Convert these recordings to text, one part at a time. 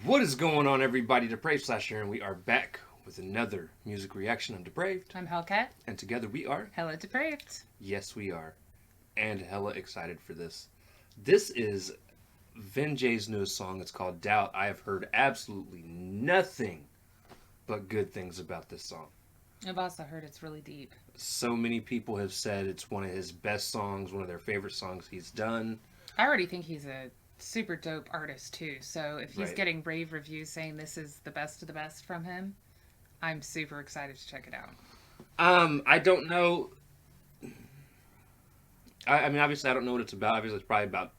What is going on, everybody? Depraved Slasher, and we are back with another music reaction. I'm Depraved. I'm Hellcat. And together we are HellaDepraved. Yes, we are. And hella excited for this. This is Vin Jay's newest song. It's called Doubt. I have heard absolutely nothing but good things about this song. I've also heard it's really deep. So many people have said it's one of his best songs, one of their favorite songs he's done. I already think he's a super dope artist too, so if he's getting rave reviews saying this is the best of the best from him, I'm super excited to check it out. I don't know. I mean, obviously I don't know what it's about. Obviously it's probably about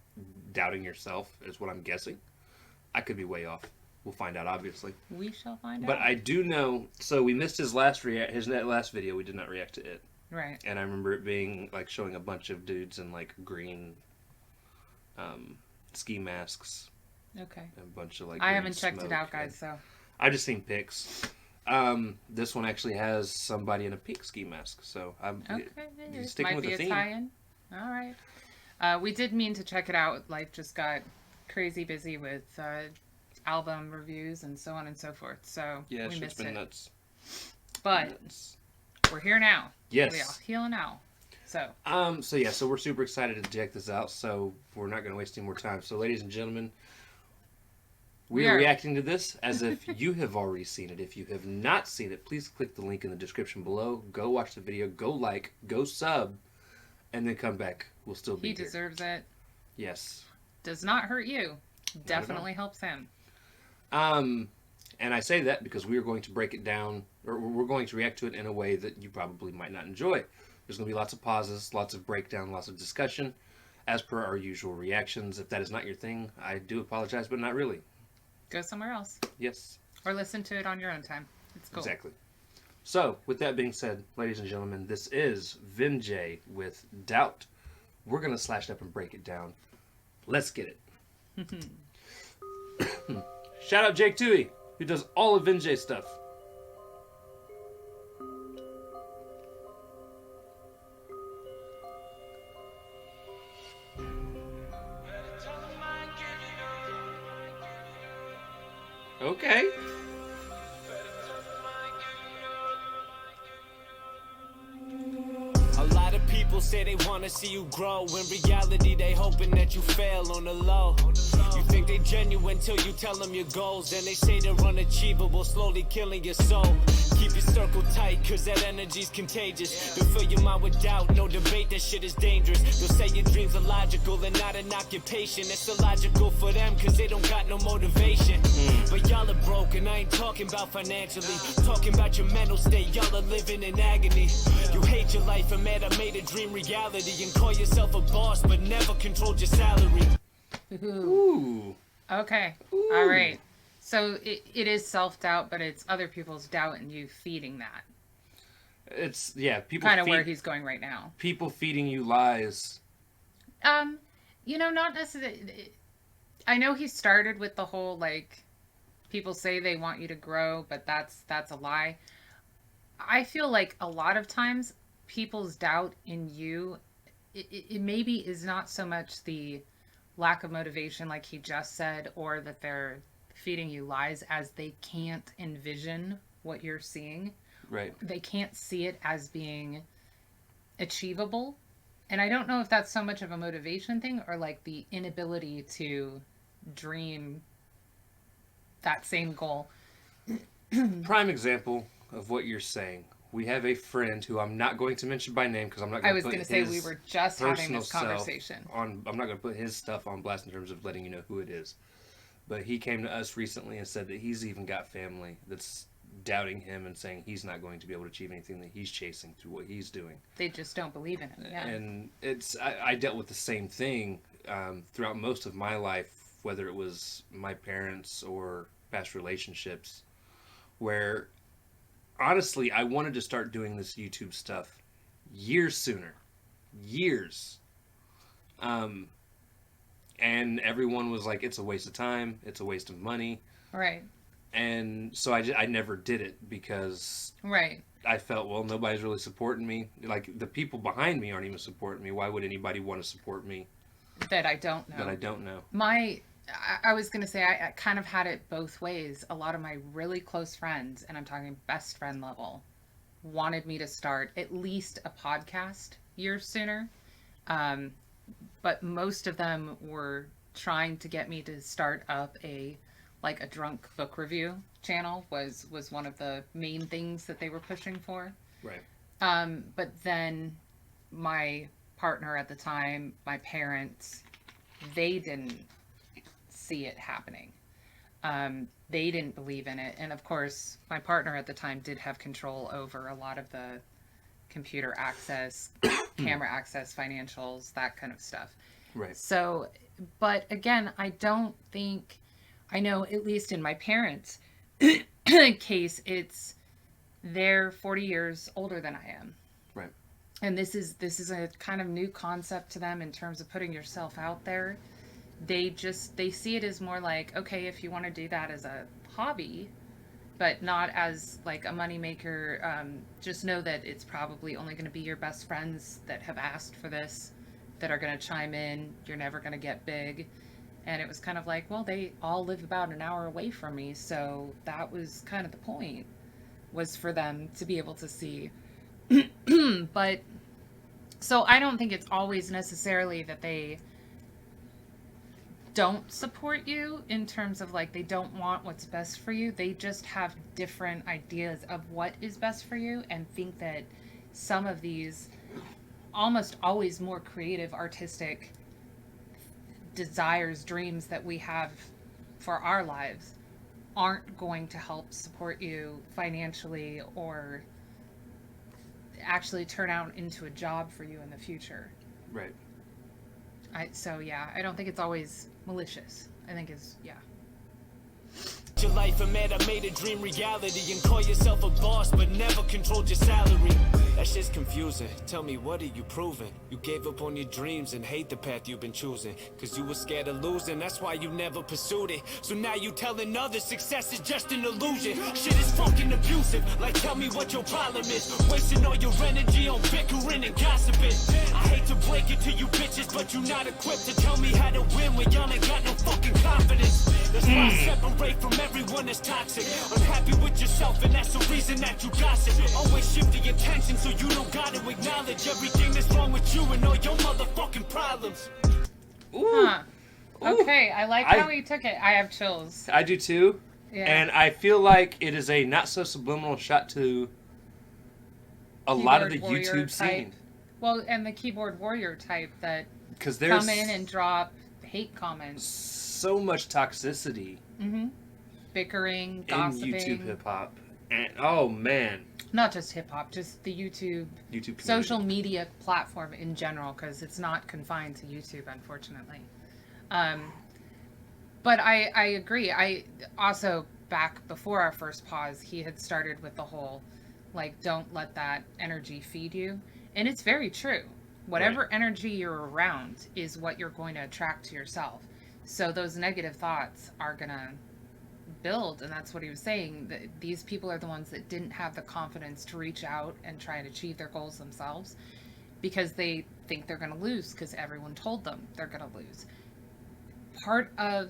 doubting yourself is what I'm guessing. I could be way off. We'll find out, obviously. We shall find out. But I do know, so we missed his last video. We did not react to it. Right. And I remember it being like showing a bunch of dudes in like green ski masks. Okay. And a bunch of like I haven't checked it out, guys, so. I've just seen pics. This one actually has somebody in a pink ski mask, so I'm sticking with the theme. Might be a tie-in. All right. We did mean to check it out. Life just got crazy busy with album reviews and so on and so forth, so yeah, we missed it. Nuts. But we're here now. Yes. We are healing now. So So we're super excited to check this out, so we're not going to waste any more time. So ladies and gentlemen, we are reacting to this as if you have already seen it. If you have not seen it, please click the link in the description below. Go watch the video, go like, go sub, and then come back. We'll still be here. He deserves it. Yes. Does not hurt you. Definitely helps him. And I say that because we are going to break it down, or we're going to react to it in a way that you probably might not enjoy. There's going to be lots of pauses, lots of breakdown, lots of discussion, as per our usual reactions. If that is not your thing, I do apologize, but not really. Go somewhere else. Yes. Or listen to it on your own time. It's cool. Exactly. So, with that being said, ladies and gentlemen, this is Vin Jay with Doubt. We're going to slash it up and break it down. Let's get it. Shout out Jake Toohey, who does all of Vin Jay stuff. Okay. A lot of people say they want to see you grow. In reality, they hoping that you fail on the low. You think they genuine till you tell them your goals. Then they say they're unachievable, slowly killing your soul. Keep your circle tight, cause that energy's contagious. They'll fill your mind with doubt, no debate, that shit is dangerous. They'll say your dreams are logical and not an occupation. It's illogical for them, cause they don't got no motivation. But y'all are broken, I ain't talking about financially. Talking about your mental state, y'all are living in agony. You hate your life and mad I made a dream reality. And call yourself a boss, but never controlled your salary. Ooh. Okay. Ooh. All right. So it is self-doubt, but it's other people's doubt and you feeding that. It's, yeah, people kind of where he's going right now. People feeding you lies. You know, not necessarily. I know he started with the whole, like, people say they want you to grow, but that's a lie. I feel like a lot of times people's doubt in you, it maybe is not so much the lack of motivation, like he just said, or that they're feeding you lies, as they can't envision what you're seeing. Right. They can't see it as being achievable. And I don't know if that's so much of a motivation thing or like the inability to dream that same goal. Prime example of what you're saying. We have a friend who I'm not going to mention by name because I'm not going to put his say we were just having this personal conversation I'm not going to put his stuff on blast in terms of letting you know who it is. But he came to us recently and said that he's even got family that's doubting him and saying he's not going to be able to achieve anything that he's chasing through what he's doing. They just don't believe in him. Yeah. And I dealt with the same thing throughout most of my life, whether it was my parents or past relationships, where honestly I wanted to start doing this YouTube stuff years sooner. Years. And everyone was like, it's a waste of time, it's a waste of money. Right. And so I never did it because Right. I felt, well, nobody's really supporting me. Like, the people behind me aren't even supporting me. Why would anybody want to support me That I don't know. that I don't know? I was going to say, I kind of had it both ways. A lot of my really close friends, and I'm talking best friend level, wanted me to start at least a podcast years sooner. But most of them were trying to get me to start up a drunk book review channel was one of the main things that they were pushing for. Right. But then my partner at the time, my parents, they didn't see it happening. They didn't believe in it. And of course, my partner at the time did have control over a lot of the computer access, camera access, financials, that kind of stuff. Right. So, but again, I know at least in my parents' case, they're 40 years older than I am. Right. And this is a kind of new concept to them in terms of putting yourself out there. They see it as more like, okay, if you want to do that as a hobby, but not as like a moneymaker, just know that it's probably only going to be your best friends that have asked for this, that are going to chime in. You're never going to get big. And it was kind of like, well, they all live about an hour away from me. So that was kind of the point, was for them to be able to see. But so I don't think it's always necessarily that they don't support you in terms of like they don't want what's best for you. They just have different ideas of what is best for you and think that some of these almost always more creative, artistic desires, dreams that we have for our lives aren't going to help support you financially or actually turn out into a job for you in the future. Right. I don't think it's always malicious. I think it's, Your life, I made a dream reality and call yourself a boss, but never controlled your salary. That shit's confusing. Tell me, what are you proving? You gave up on your dreams and hate the path you've been choosing. Cause you were scared of losing, that's why you never pursued it. So now you telling others success is just an illusion. Shit is fucking abusive, like tell me what your problem is. Wasting all your energy on bickering and gossiping. I hate to break it to you bitches, but you're not equipped to tell me how to win when y'all ain't got no fucking confidence. That's why I separate from everyone that's toxic. Unhappy with yourself, and that's the reason that you gossip. Always shift the attention so you don't gotta acknowledge everything that's wrong with you and all your motherfucking problems. Ooh. Huh. Okay, I like how he took it. I have chills. I do too. Yeah. And I feel like it is a not so subliminal shot to a lot of the Keyboard warrior YouTube type. scene. Well, and the keyboard warrior type that Because there's come in and drop hate comments. so much toxicity Bickering, in gossiping. YouTube hip hop. And oh man, Not just hip hop, just the YouTube YouTube social community. media platform in general, because it's not confined to YouTube, unfortunately. But I agree. I also, back before our first pause, he had started with the whole, like, don't let that energy feed you. And it's very true. Whatever energy you're around is what you're going to attract to yourself. So those negative thoughts are going to build, and that's what he was saying, that these people are the ones that didn't have the confidence to reach out and try and achieve their goals themselves because they think they're going to lose because everyone told them they're going to lose. Part of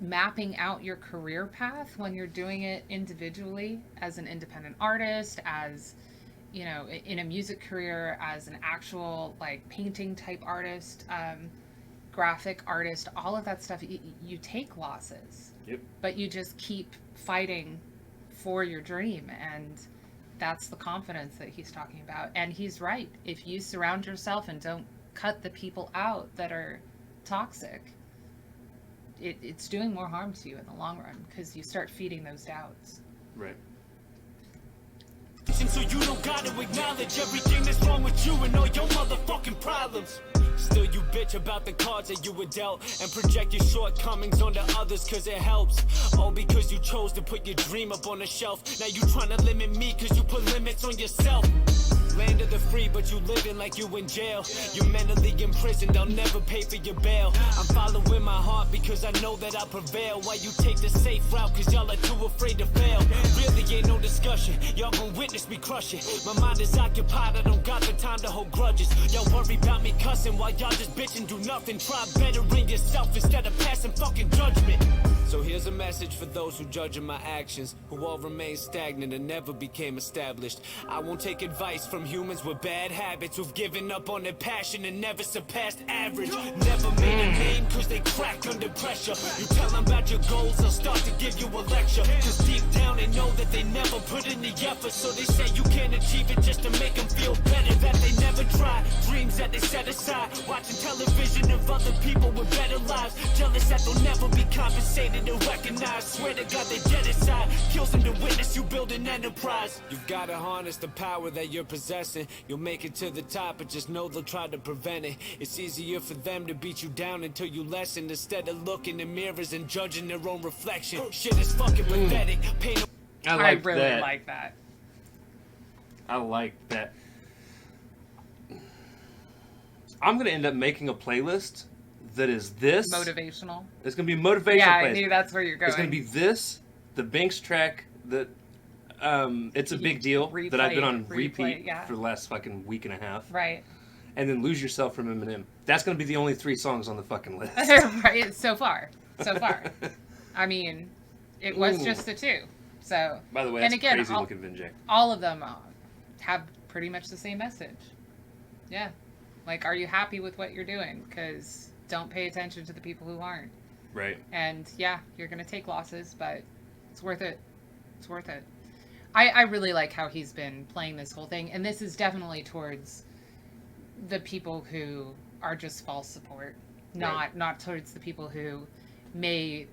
mapping out your career path when you're doing it individually as an independent artist, as, you know, in a music career, as an actual like painting type artist, graphic artist, all of that stuff, you take losses. Yep. But you just keep fighting for your dream, and that's the confidence that he's talking about. And he's right. If you surround yourself and don't cut the people out that are toxic, it's doing more harm to you in the long run because you start feeding those doubts. Right. So you don't gotta acknowledge everything that's wrong with you and all your motherfucking problems. Still you bitch about the cards that you were dealt and project your shortcomings onto others cause it helps. All because you chose to put your dream up on the shelf. Now you tryna limit me cause you put limits on yourself. Land of the free, but you living like you in jail. You're mentally imprisoned, I'll never pay for your bail. I'm following my heart because I know that I prevail. While you take the safe route, cause y'all are too afraid to fail. Really ain't no discussion, y'all gon' witness me crush it. My mind is occupied, I don't got the time to hold grudges. Y'all worry about me cussing while y'all just bitching do nothing. Try bettering yourself instead of passing fucking judgment. So here's a message for those who judging my actions, who all remain stagnant and never became established. I won't take advice from humans with bad habits, who've given up on their passion and never surpassed average. Never made a name cause they crack under pressure. You tell them about your goals, they'll start to give you a lecture. Cause deep down they know that they never put in the effort. So they say you can't achieve it just to make them feel better. That they never try, dreams that they set aside. Watching television of other people with better lives. Jealous that they'll never be compensated to recognize. Swear to God they dead inside. Kills them to witness you build an enterprise. You've gotta harness the power that you're possessing. You'll make it to the top, but just know they'll try to prevent it. It's easier for them to beat you down until you lessen, instead of looking in mirrors and judging their own reflection. Shit is fucking pathetic. Pain. I really like that. I like that. I'm gonna end up making a playlist that is this. Motivational. It's gonna be a motivational Yeah, playlist. I knew that's where you're going. It's gonna be this, the Banks track that it's a big deal that I've been on repeat for the last fucking week and a half. Right. And then Lose Yourself from Eminem. That's gonna be the only 3 songs on the fucking list. Right. So far. I mean, it was just the 2. So. By the way, that's again, crazy looking Vin Jay. All of them have pretty much the same message. Yeah. Like, are you happy with what you're doing? Because don't pay attention to the people who aren't. Right. And yeah, you're going to take losses, but it's worth it. It's worth it. I really like how he's been playing this whole thing. And this is definitely towards the people who are just false support. Not towards the people who may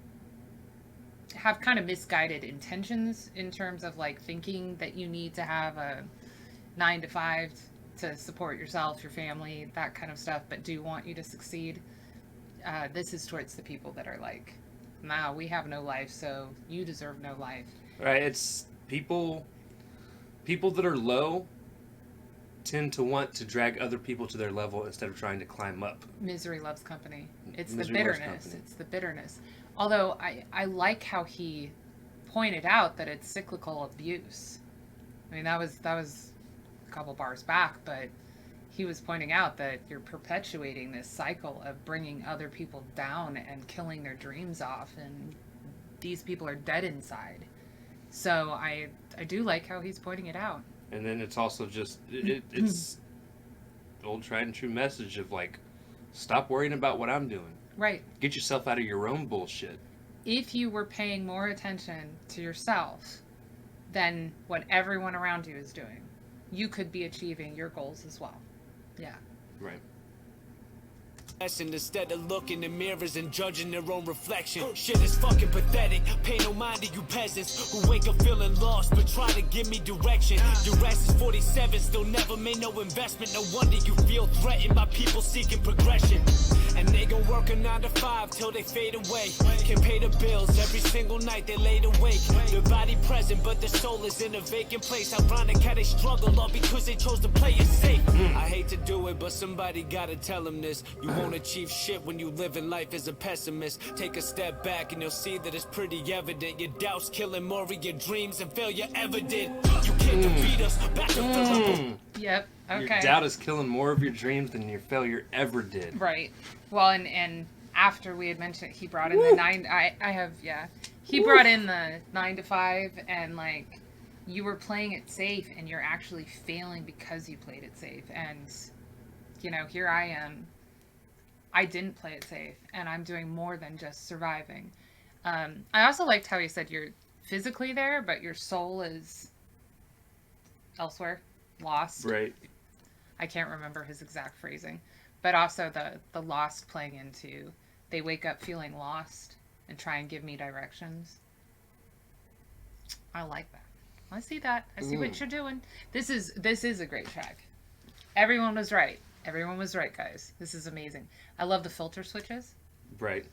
have kind of misguided intentions in terms of like thinking that you need to have a 9 to 5 to support yourself, your family, that kind of stuff, but do want you to succeed. This is towards the people that are like, nah, we have no life, so you deserve no life. Right. It's people that are low tend to want to drag other people to their level instead of trying to climb up. Misery loves company. It's Misery the loves bitterness. company. It's the bitterness. Although I like how he pointed out that it's cyclical abuse. I mean, that was a couple bars back, but he was pointing out that you're perpetuating this cycle of bringing other people down and killing their dreams off, and these people are dead inside. So I do like how he's pointing it out. And then it's also just it's the old tried and true message of like, stop worrying about what I'm doing. Right. Get yourself out of your own bullshit. If you were paying more attention to yourself than what everyone around you is doing, you could be achieving your goals as well. Yeah. Right. Instead of looking in mirrors and judging their own reflection. Shit is fucking pathetic. Pay no mind to you peasants who wake up feeling lost but try to give me direction. Your ass is 47, still never made no investment. No wonder you feel threatened by people seeking progression. And they gon' work a 9 to 5 till they fade away. Can pay the bills every single night they laid awake. Their body present but their soul is in a vacant place. Ironic how they struggle all because they chose to play it safe. I hate to do it, but somebody gotta tell them this. You won't achieve shit when you live in life as a pessimist. Take a step back and you'll see that it's pretty evident. Your doubts killing more of your dreams than failure ever did. You can't defeat us. Back to Philip. Yep. Okay. Your doubt is killing more of your dreams than your failure ever did. Right. Well, and after we had mentioned it, he brought in the 9. He brought in the 9 to 5, and like you were playing it safe, and you're actually failing because you played it safe. And you know, here I am. I didn't play it safe, and I'm doing more than just surviving. I also liked how he said you're physically there, but your soul is elsewhere, lost. Right. I can't remember his exact phrasing, but also the lost playing into they wake up feeling lost and try and give me directions. I like that. I see that. I see what you're doing. This is a great track. Everyone was right. Everyone was right, guys. This is amazing. I love the filter switches. Right.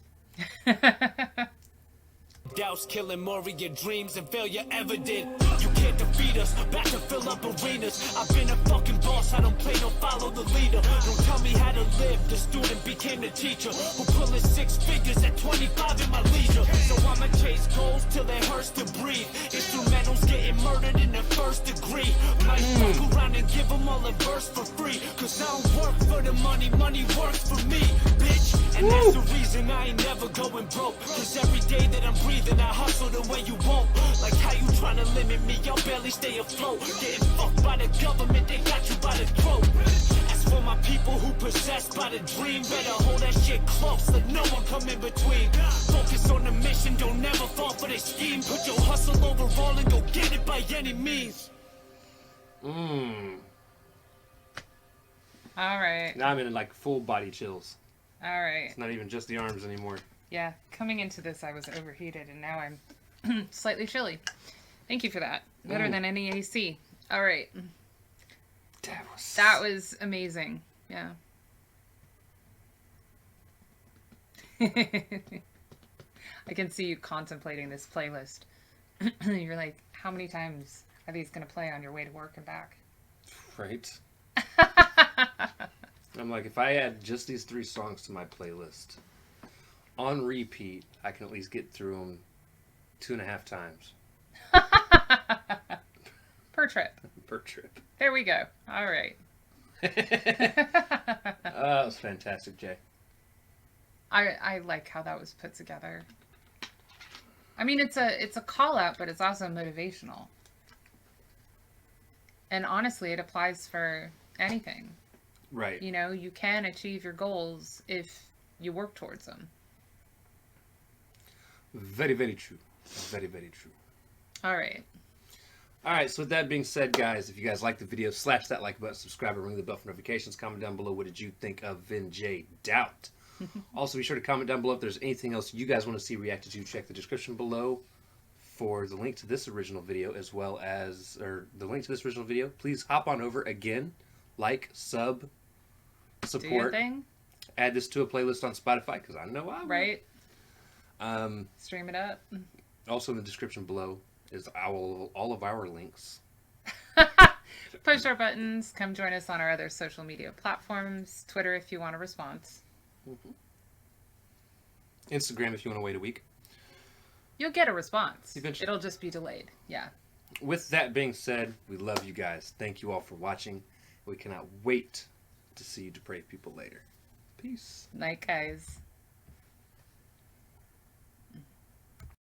Doubts killing more of your dreams than failure ever did. You can't defeat us. Back to Philip. fill up arenas. I've been a fucking boss, I don't play no follow the leader. Don't tell me how to live, the student became the teacher. Who pulling 6 figures at 25 in my leisure. So I'ma chase goals till it hurts to breathe. Instrumentals getting murdered in the first degree. Might fuck around and give them all a verse for free. Cause I don't work for the money, money works for me, bitch. And that's the reason I ain't never going broke. Cause every day that I'm breathing, I hustle the way you won't. Like how you trying to limit me, I'll barely stay afloat. Getting fucked by the government, they got you by the throat. As for my people who possessed by the dream, better hold that shit close, let no one come in between. Focus on the mission, don't never fall for their scheme. Put your hustle overall and go get it by any means. All right. Now I'm in like full body chills. All right. It's not even just the arms anymore. Yeah, coming into this, I was overheated, and now I'm slightly chilly. Thank you for that. Better than any AC. All right. That was amazing. Yeah. I can see you contemplating this playlist. You're like, how many times are these going to play on your way to work and back? Right. I'm like, if I add just these 3 songs to my playlist on repeat, I can at least get through them 2.5 times. Per trip. Per trip. There we go. All right. That was fantastic, Jay. I like how that was put together. I mean, it's a call out, but it's also motivational. And honestly, it applies for anything. Right. You know, you can achieve your goals if you work towards them. Very, very true. Very, very true. All right. All right, so with that being said, guys, if you guys like the video, slash that like button, subscribe, and ring the bell for notifications. Comment down below, what did you think of Vin Jay? Doubt. Also, be sure to comment down below if there's anything else you guys want to see reacted to. Check the description below for the link to this original video, as well as, or the link to this original video. Please hop on over again, like, sub, support. Do your thing. Add this to a playlist on Spotify, because I know I will. Right. Stream it up. Also in the description below is all of our links. Push our buttons. Come join us on our other social media platforms. Twitter if you want a response. Instagram if you want to wait a week. You'll get a response. Eventually. It'll just be delayed. Yeah. With that being said, we love you guys. Thank you all for watching. We cannot wait to see you depraved people later. Peace. Night, guys.